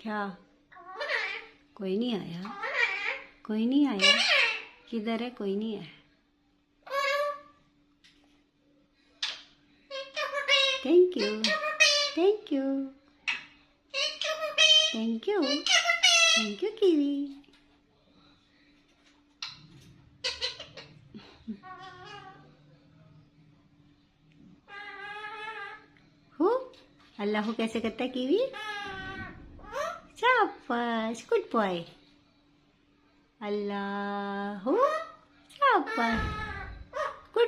क्या? कोई नहीं आया, कोई नहीं आया। किधर है? कोई नहीं है। Thank you, thank you, thank you, thank you kiwi. हो अल्लाह कैसे करता है कीवी? शाबाश, गुड बॉय। अल्लाह शाबाश।